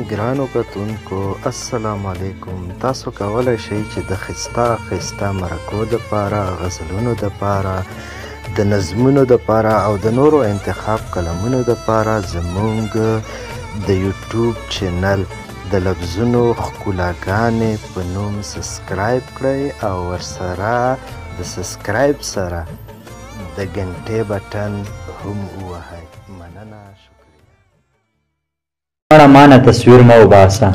ګرانو کتونکو السلام علیکم. تاسو کولی شئ چې د ښایسته مرکو دپاره، غزلونو دپاره، د نظمونو دپاره او د نورو انتخاب کلمونو دپاره زموږ د یوټیوب چینل د لفظونو ښکلاګانې په نوم سبسکرایب کړئ او ورسره د سبسکرایب سره د ګنټې بټن هم ووهئ. مننه، شکریه. مانا تصویر ما وباسه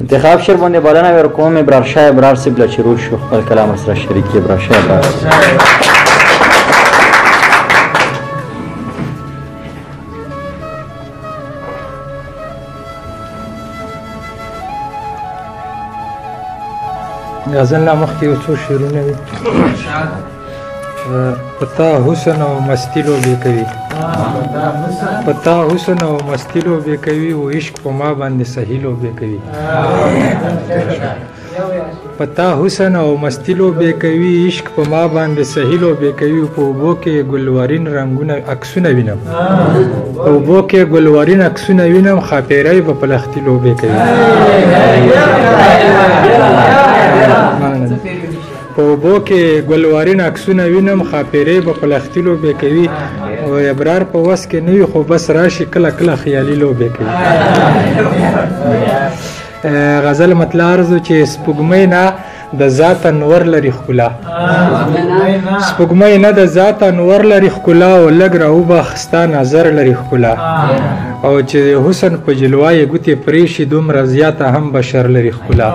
انتخاب شعر باندې بلنه ورکوم. ابرار شاه ابرار صاحب له چې روش شو خپل کلام سره شریک. ابرار شاه ابرار غزل نه مخکې یو څو شعرونه دي. پتا حسن او مستی لوبې کوي، پتا حسن او مستی لوبې کوي، او عشق په ما باندې صحیح لوبې کوي. پتا حسن او مستی لوبې کوي، عشق په ما باندې صحیح لوبې کوي. په اوبو کې ګلورین رنګونه عکسونه وینم، په اوبو کې ګلورین عکسونه وینم، خاپیری به په لختي لوبې کوي. په اوبو کې ګلورین عکسونه وینم، خاپیری به په لختي لوبې کوي. او ابرار په وس کې نه وي خو بس راشي کله کله خیالي لوبې کوي. غزل مطلع عرضو چې سپوږمۍ نه د ذاته نور لري ښکلا، سپوږمۍ نه د ذاته نور لري ښکلا، او لږ راوبخ ستا نظر لري ښکلا. او چې حسن په جلوه یې ګوتې پرې شي، دومره زیاته هم بشر لري ښکلا.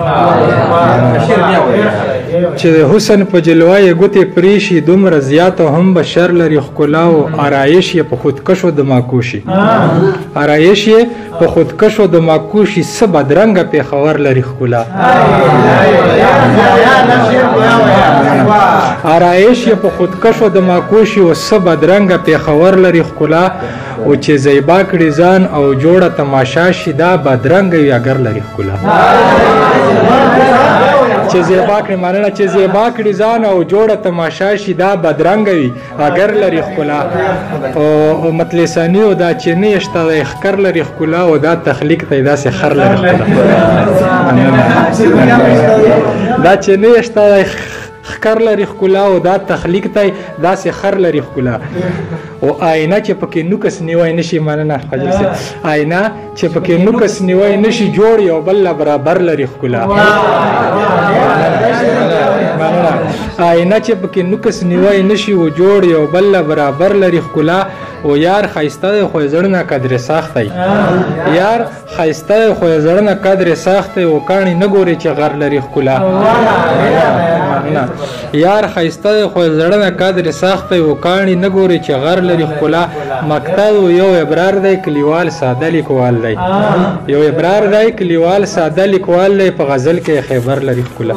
چې حسن په جلوه یې ګوتې پرې شي، دومره زیاته هم بشر لري ښکلا. او آرایش یې په خودکشو د ماکوشي، آرایش یې په خودکشو د ماکوشي، څه بدرنګه پیښور لري ښکلا. آرایش یې په خودکشو د ماکوشي، او څه بدرنګه پیښور لري ښکلا. او چې زیبا کړي ځان او جوړه تماشا شي، دا بدرنګه وي اگر لري ښکلا. چې زیبا کړي مننه، چې زیبا کړي ځان او جوړه تماشا شي، دا بدرنګه وي اگر لري ښکلا. او مطلع ثاني او دا چې نه شته د ښکر لري ښکلا، او دا تخلیق ته داسې خر لري ښکلا. دا چې نه شته ښکر لري ښکلا، او دا تخلیق ته داسې خر لري ښکلا. او آینه چې پکې نوکس نیوی نشي، مننه خجل صاحب، آینه چې پکې نوکس نیوی نشي، جوړ یو بل برابر لري ښکلا. آینه چې پکې نوکس نیوی نشي، و جوړ یو بل برابر لري ښکلا. او یار ښایسته دی خو یې زړه نه قدر ساخت دی، یار ښایسته دی خو یې زړه نه قدر ساخت دی. او کاڼي نه ګوري چې غر لري ښکلا. یار ښایسته دی خو یې زړه نه قدر ساخت دی، او کاڼي نه ګوري چې غر لري ښکلا. مقتل یو ابرار دی کلیوال ساده لیکوال دی، یو ابرار دی کلیوال ساده لیکوال دی، په غزل کې خیبر لري ښکلا.